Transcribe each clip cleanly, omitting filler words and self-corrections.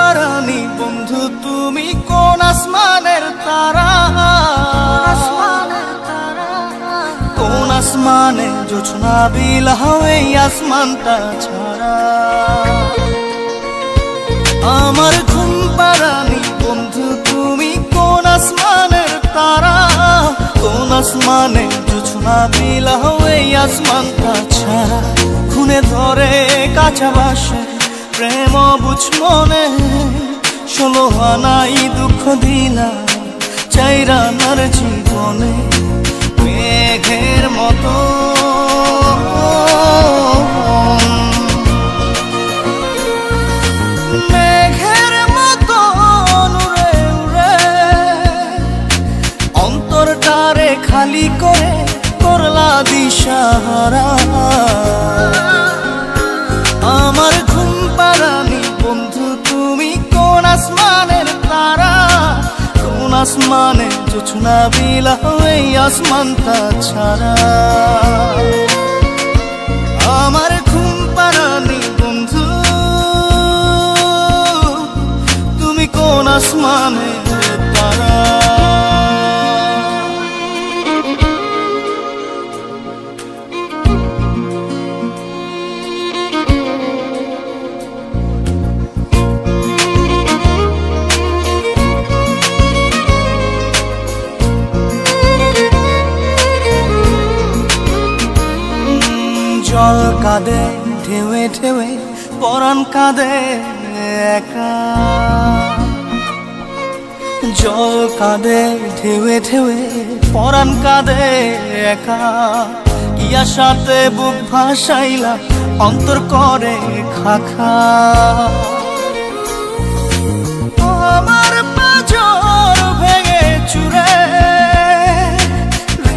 পারানি বন্ধু তুমি কোন আসমানের তারা? কোন আসমানে জোছনা বিলাও এই আসমানটা ছাড়া? আমার ঘুম পারানি বন্ধু তুমি কোন আসমানের তারা? কোন আসমানে জোছনা বিলাও এই আসমানটা ছাড়া? খুনে ধরে কাঁচা বাসে প্রেম বুঝ মনে, 16 আনাই দুঃখ দিলা চাইরা নার জীবনে। মেঘের মতো মেঘের মতো উড়ে উড়ে অন্তরটারে খালি করে করলা দিশাহারা। আমার ঘুম পারানি বন্ধু তুমি কোন আসমানের তারা? কোন আসমানে জোছনা বিলাও এই আসমানটা ছাড়া? আমার ঘুম পারানি বন্ধু তুমি কোন আসমানের তারা? জল কাঁদে ঢেউে ঢেউে পরাণ কাঁদে একা। জল কাঁদে ঢেউে ঢেউে পরাণ কাঁদে একা। ইয়া সাথে বুক ভাসাইলা অন্তর করে খাখা। আমার পাঁজর ভেঙে চুরে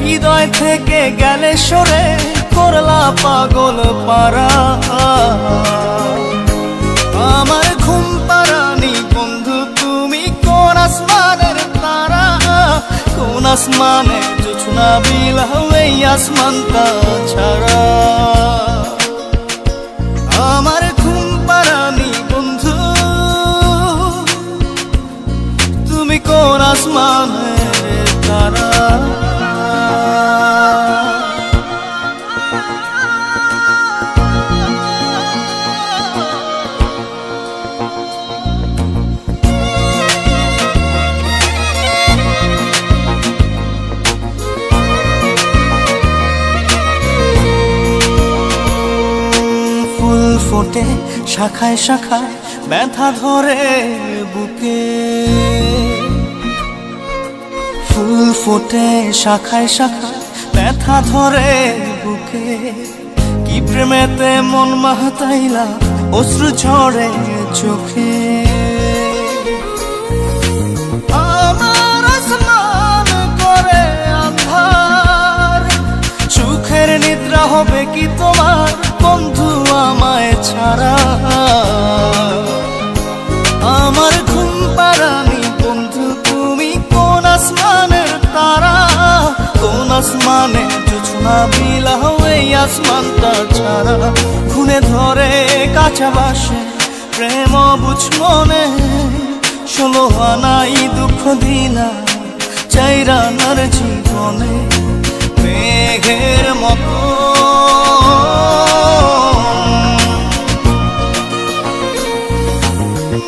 হৃদয় থেকে গেলে সরে করলা পাগল পারা। আমার ঘুম পারানি বন্ধু তুমি কোন আসমানের তারা? কোন আসমানে জোছনা বিলাও এই আসমানটা ছাড়া? আমার ঘুম পারানি বন্ধু তুমি কোন আসমানের তারা? ফোটে শাখায় শাখায় ব্যথা ধরে বুকে। ফুল ফোটে শাখায় শাখায় ব্যথা ধরে বুকে। কি প্রেমেতে মন মাতাইলা অশ্রু ঝরে চোখে। আমার আসমান করে আন্ধার, সুখের নিদ্রা হবে কি তোমার বন্ধু আমায় ছাড়া? আমার ঘুম পারানি বন্ধু তুমি কোন আসমানের তারা? কোন আসমানে জোছনা বিলাও এই আসমানটা ছাড়া? খুনে ধরে কাঁচা বাসে প্রেম বুঝ মনে, 16 আনাই দুঃখ দিলা চাইরা নার জীবনে। মেঘের মতো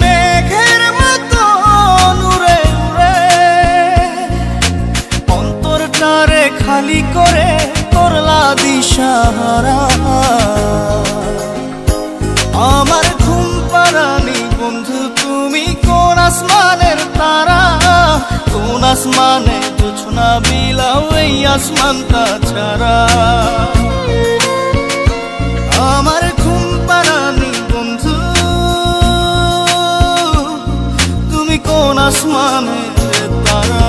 মেঘের মতো উড়ে উড়ে অন্তরটারে খালি করে করলা দিশাহারা। আমার ঘুম পারানি বন্ধু তুমি কোন আসমানের তারা? কোন আসমানে জোছনা বিলাও এই আসমানটা ছাড়া? আমার ঘুম পারানি বন্ধু তুমি কোন আসমানের তারা?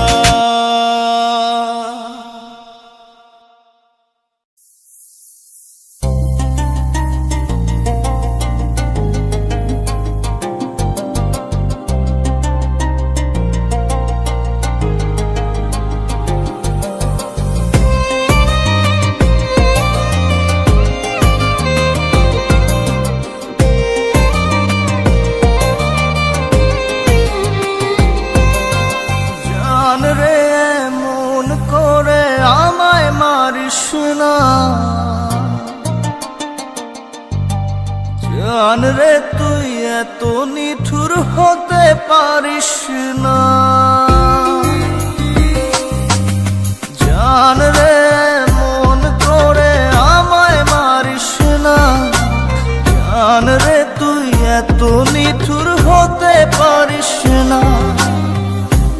না। জান রে তুই এত নিঠুর হতে পারিস না। জান রে মন করে আমায় মারিস না। জান রে তুই এত নিঠুর হতে পারিস না।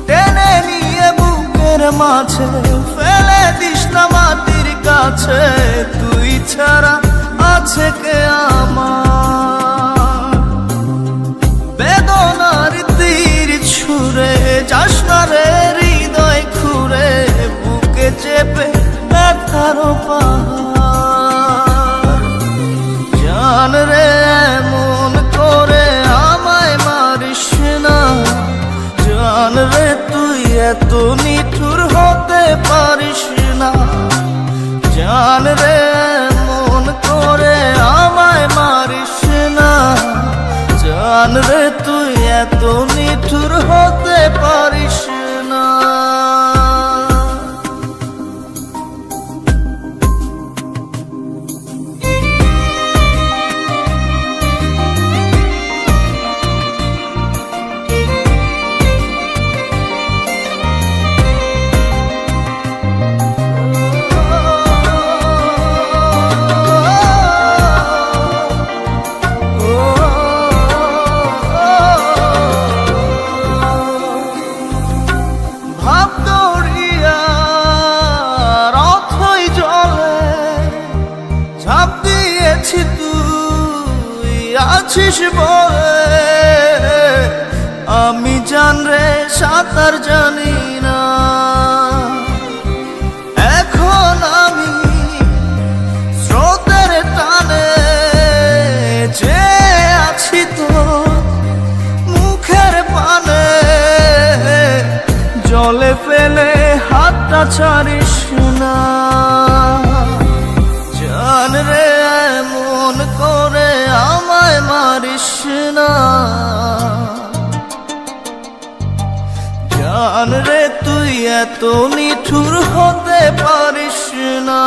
টেনে নিয়ে বুকের মাঝে ফেলে দিস না মাটির কাছে। তুই ছাড়া আছে কে আমার? বেদনার তীর ছুঁড়ে যাস না রে হৃদয় খুঁড়ে, বুকে চেপে ব্যথার পাহাড়। জান রে এমন করে আমায় মারিস না। জান রে তুই এত নিঠুর হতে পারিস না। জান রে এমন করে আমায় মারিস না। জান রে তুই এত নিঠুর হতে পারিস না। ঝাঁপ দিয়েছি তুই আছিস বলে, আমি জান রে সাঁতার জানি না। এখন আমি স্রোতের টানে যে আছি তো মুখের পানে। জলে ফেলে হাতটা ছাড়িস না। জান রে এমন করে আমায় মারিস না। জান রে তুই এত নিঠুর হতে পারিস না।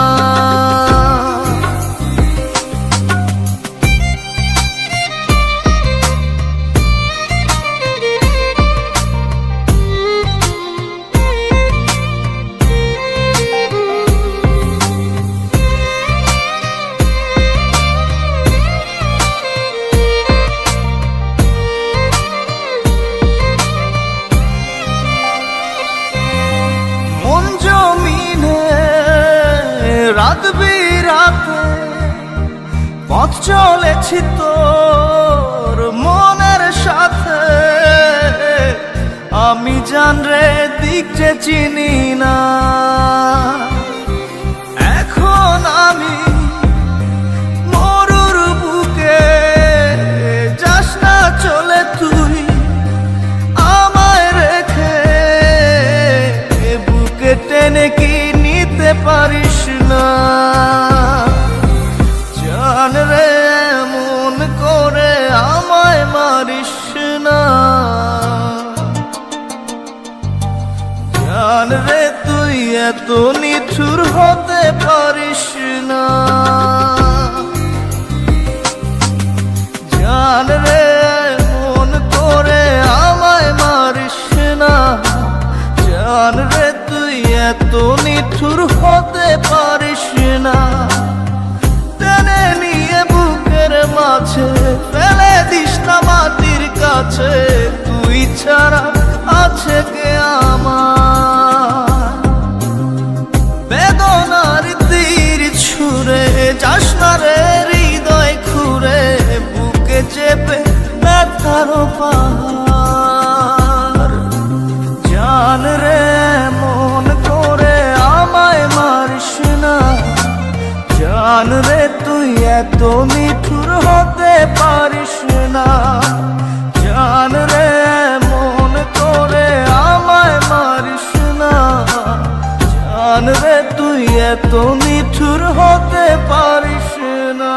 রাত বিরাতে পথ চলেছি তোর মনের সাথে। আমি জান রে দিক যে চিনি না। এখন আমি মরুর বুকে, যাস না চলে তুই আমায় রেখে। বুকে টেনে কি নিতে পারিস না? জান রে এমন করে আমায় মারিস না। জান রে তুই এত নিঠুর হতে পারিস না। জান রে এমন করে আমায় মারিস না। জান রে তুই এত নিঠুর হতে পারিস না। টেনে নিয়ে বুকের মাঝে ফেলে দিস না মাটির কাছে। তুই ছাড়া আছে কে আমার? বেদনার তীর ছুঁড়ে যাস না রে হৃদয় খুঁড়ে, বুকে চেপে ব্যথার পাহাড়। জান রে মন করে আমায় মারিস না। জান রে তুই এত নিঠুর হতে পারিস না। জান রে মন করে আমায় মারিস না। জান রে তুই এত নিঠুর হতে পারিস না।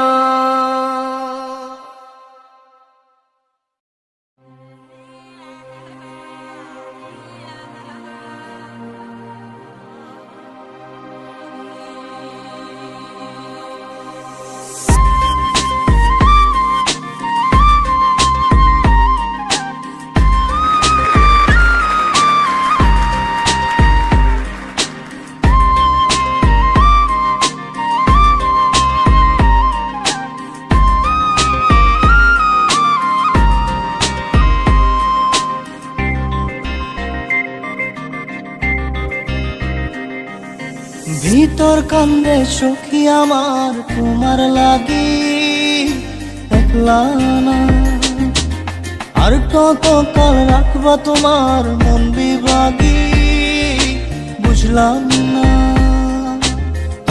কান্দে সখী আমার তোমার লাগি, একলা না। আর কত কাল রাখবা তোমার মন বিভাগী, বুঝলাম না।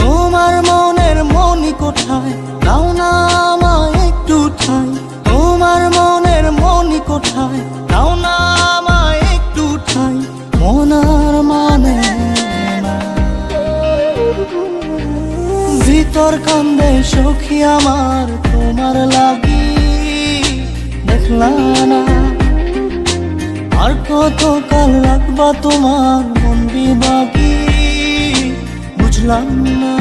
তোমার মনের মনি কোঠায়, দাও না আমায় একটু ঠাই। তোমার মনের মনি কোঠায়, দাও না আমায় একটু ঠাই। মনার মানে না, ভিতর কান্দে সখী আমার তোমার লাগি, দেখলা না। আর কত কাল রাখবা তোমার মন বিভাগী, বুঝলাম না।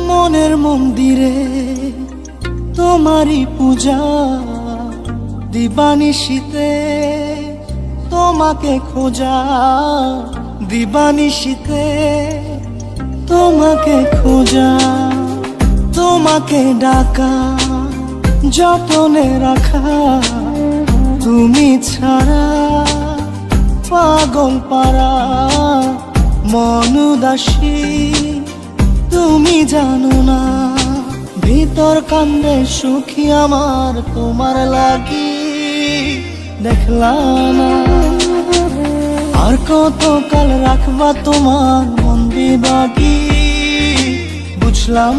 মনের মন্দিরে তোমারই পূজা, দিবানিশীতে তোমাকে খোঁজা, দিবানিশীতে তোমাকে খোঁজা। তোমাকে ডাকা, যতনে রাখা, তুমি ছাড়া পাগল পারা মন উদাসী, তুমি জানো না। ভিতর কান্দে সুখী আমার তোমার লাগি, দেখলা না। আর কত কাল রাখবা তোমার মন বিভাগী, বুঝলাম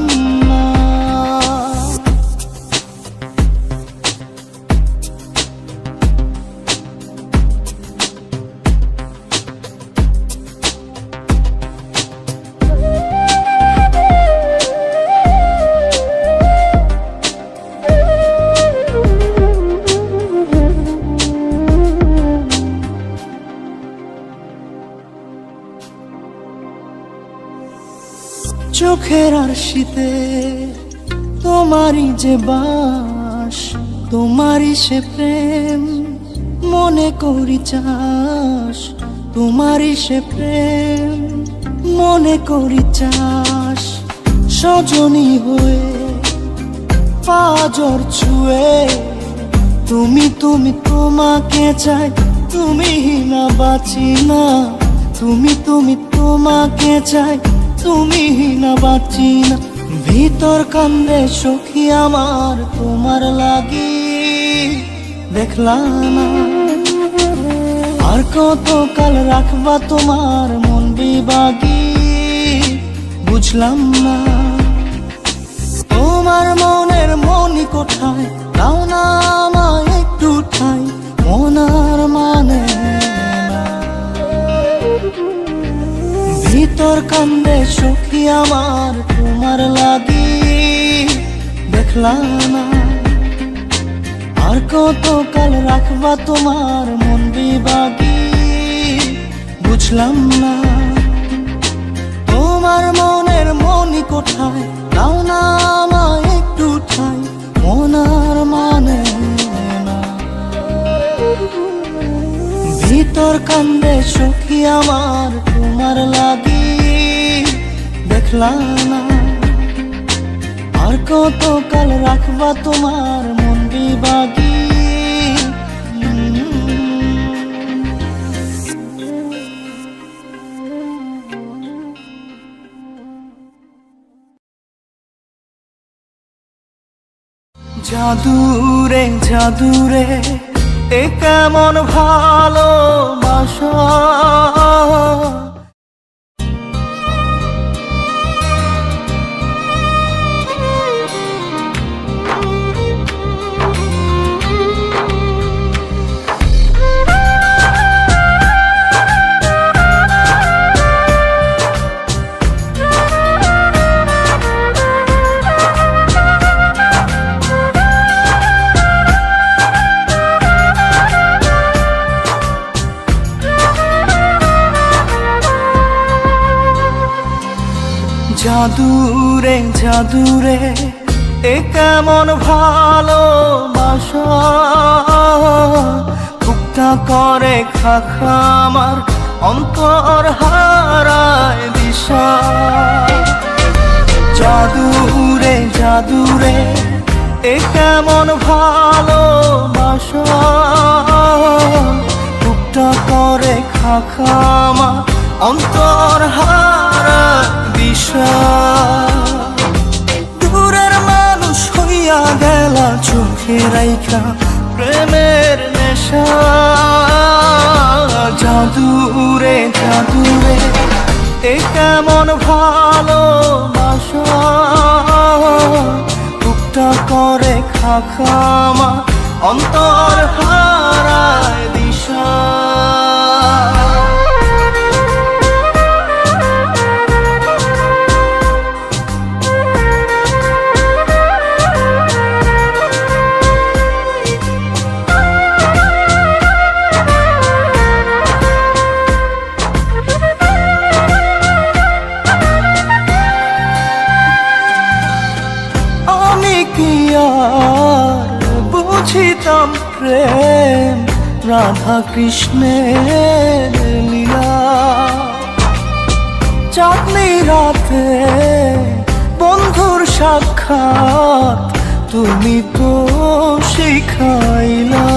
না। চোখের আরশিতে তোমারই যে বাস, তোমারই সে প্রেম মনে করি চাস। তোমারই সে প্রেম মনে করি চাস। সজনী হয়ে পাজর ছুঁয়ে, তুমি তুমি তোমাকে চাই, তুমি না বাঁচি না। তুমি তুমি তোমাকে চাই, তুমি না বাঁচি না। ভিতর কান্দে সখী আমার তোমার লাগি, দেখলা না। আর কত কাল রাখবা তোমার মন বিভাগী, বুঝলাম না। তোমার মনের মনি কোঠায়, দাও না আমায় একটু ঠাই। মনার মানে না, ভিতর কান্দে সখী আমার তোমার লাগি, দেখলা না। আর কত কাল রাখবা তোমার মন বিভাগী, বুঝলাম না। তোমার মনের মনি কোঠায়, দাও না আমায় একটু ঠাই। মনার মানে না, ভিতর কান্দে সখী আমার তোমার লাগি, দেখলা না। আর কত কাল রাখবা তোমার মন বিভাগী। জাদুরে জাদুরে এ কেমন ভালোবাসা, জাদুরে জাদুরে এ কেমন ভালোবাসা। খুব বুকটা করে খাখা আমার অন্তর হারায় দিশা। জাদুরে জাদুরে এ কেমন ভালোবাসা, বুকটা করে খাখা আমার অন্তর হারায় দিশা। দূরের মানুষ হইয়া গেলা চোখে রাইখা প্রেমের নেশা। জাদুরে জাদুরে এ কেমন ভালোবাসা, বুকটা করে খাখা আমার অন্তর হারায় দিশা। বুঝিতাম প্রেম রাধা কৃষ্ণের লীলা, চাঁদনি রাতে বন্ধুর সাক্ষাৎ তুমি তো শিখাইলা।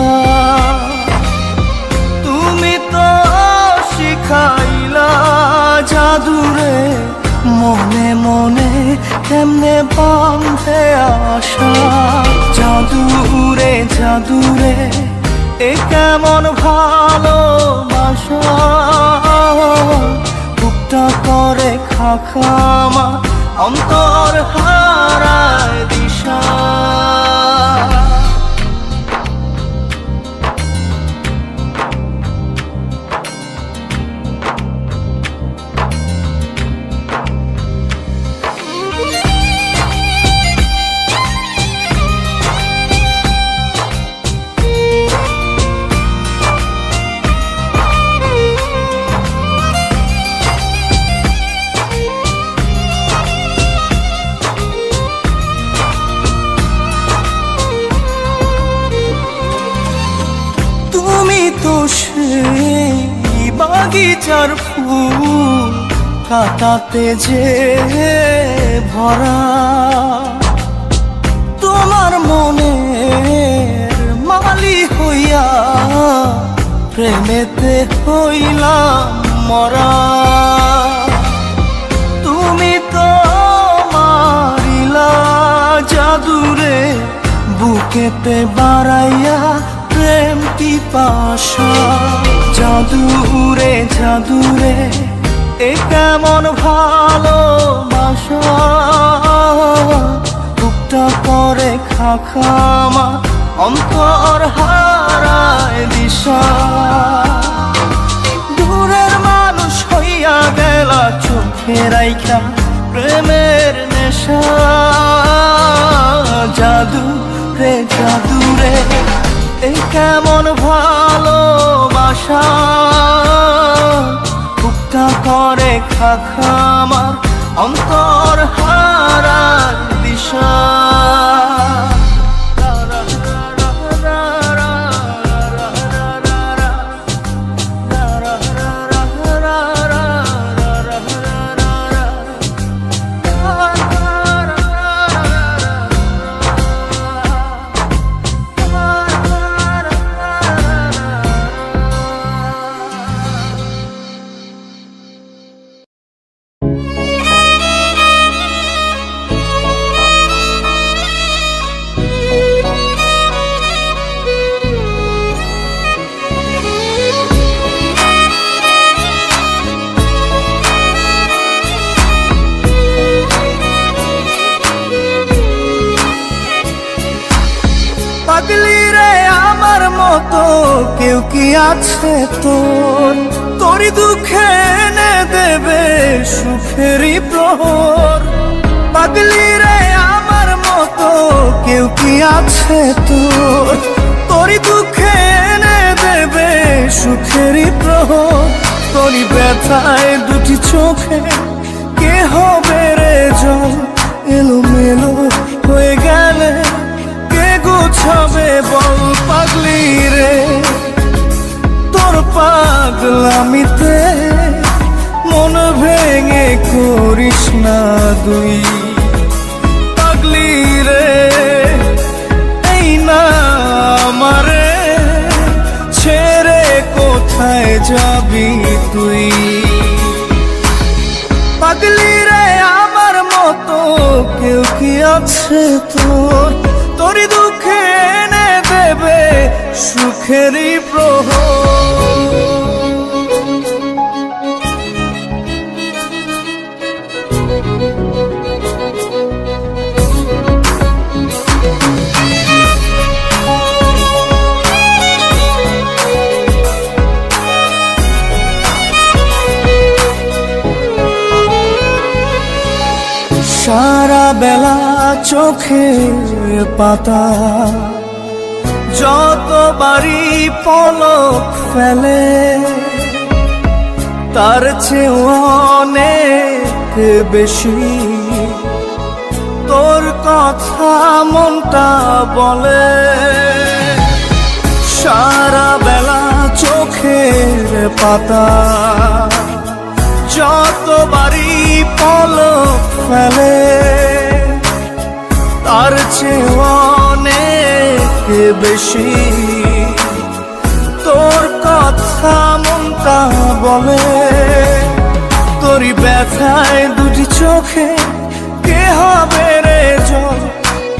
তুমি তো শিখাইলা জাদুরে মনে মনে কেমনে বাঁধে আশা। জাদুরে জাদুরে এ কেমন ভালোবাসা, বুকটা করে খাখা আমার অন্তর হারায় দিশা। সেই বাগিচার ফুল কাটাতে যে ভরা, তোমার মনের মালি হইয়া প্রেমেতে হইলাম মরা। তুমি তো মারিলা জাদুরে বুকেতে বাড়াইয়া প্রেম পিপাসা। জাদুরে জাদুরে এ কেমন ভালোবাসা, বুকটা করে খাখা আমার অন্তর হারায় দিশা। দূরের মানুষ হইয়া গেলা চোখে রাইখা প্রেমের নেশা। জাদুরে জাদুরে এ কেমন ভালোবাসা, বুকটা করে খাখা আমার অন্তর হারায় দিশা। পাগলি রে আমার মতো কেউ কি আছে তোর, তোরই দুঃখে এনে দেবে সুখেরই প্রহর। পাগলি রে আমার মতো কেউ কি আছে তোর, তোরই দুঃখে এনে দেবে সুখেরই প্রহর। তোরই ব্যথায় দুটি চোখে কে হবে রে জল, এলোমেলো হয়ে গেলে কে গুছাবে বল। পাগলি রে পাগলামিতে মন ভেঙে করিস না দুই। পাগলি রে এই না আমারে ছেড়ে কোথায় যাবি তুই। পাগলি রে আমার মতো কেউ কি আছে তোর, তোরই দুঃখে এনে দেবে সুখেরই প্রহর। সারা বেলা চোখের পাতা যতবারই পলক ফেলে, তার চেয়ে অনেক বেশি তোর কথা মনটা বলে। সারা বেলা চোখের পাতা যতবারই পলক ফেলে, তার চেয়ে অনেক বেশি তোর কথা মনটা বলে। তোরই ব্যথায় দুটি চোখে কে হবে রে জল,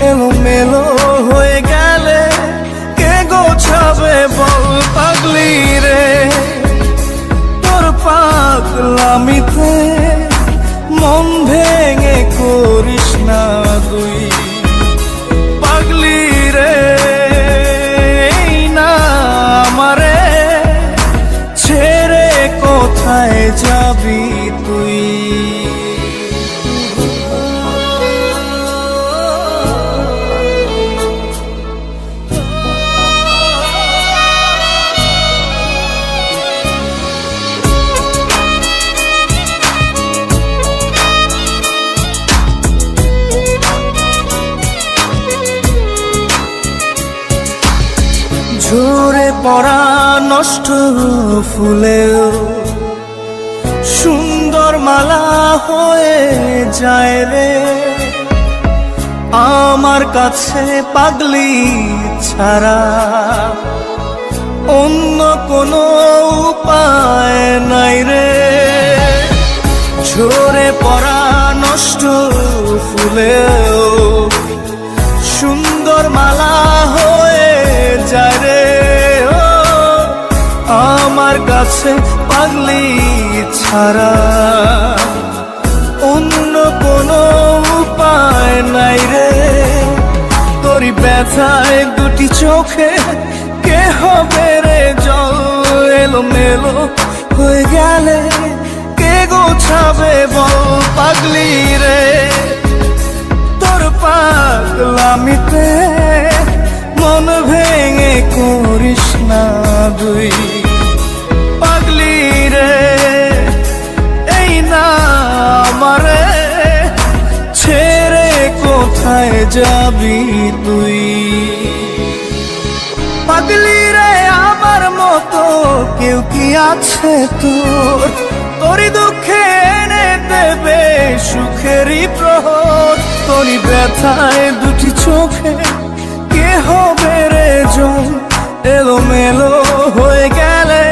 এলোমেলো হয়ে গেলে কে গোছাবে বল। পাগলি রে তোর পাগলামিতে মন ভেঙে করিস না দুই। পাগলি রে এই না আমারে ছেড়ে কোথায় যাবি তুই। ঝরে পড়া নষ্ট ফুলেও সুন্দর মালা হয়ে যায় রে আমার কাছে। পাগলি ছাড়া অন্য কোনো উপায় নাই রে। ঝরে পড়া নষ্ট ফুলেও সুন্দর মালা হয়ে যায় রে আমার কাছে। পাগলি ছাড়া অন্য কোনো উপায় নাই রে। তোরই ব্যথায় দুটি চোখে কে হবে রে জল, এলোমেলো হয়ে গেলে কে গোছাবে বল। পাগলি রে তোর পাগলামিতে মন ভেঙে করিস না দুই। পাগলি রে এই না আমারে ছেড়ে কোথায় যাবি তুই। পাগলি রে আমার মতো কেউ কি আছে তোর, তোরই দুঃখে এনে দেবে সুখেরই প্রহর। তোরই ব্যথায় দুটি চোখে কে হবে রে জল, এলোমেলো হয়ে গেলে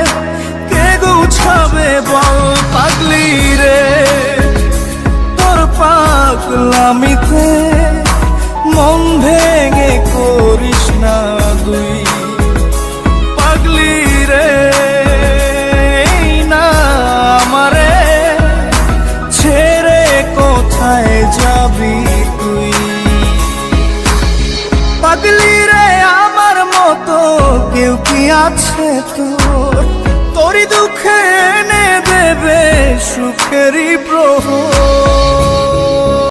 কে গুছাবে বল। পাগলি রে তোর পাগলামিতে মন ভেঙে করিস না দুই। পাগলি রে এই না আমারে ছেড়ে কোথায় যাবি তুই। পাগলি রে আমার মতো কেউ কি আছে তোর, তোরই দুঃখে এনে দেবে সুখেরই প্রহর।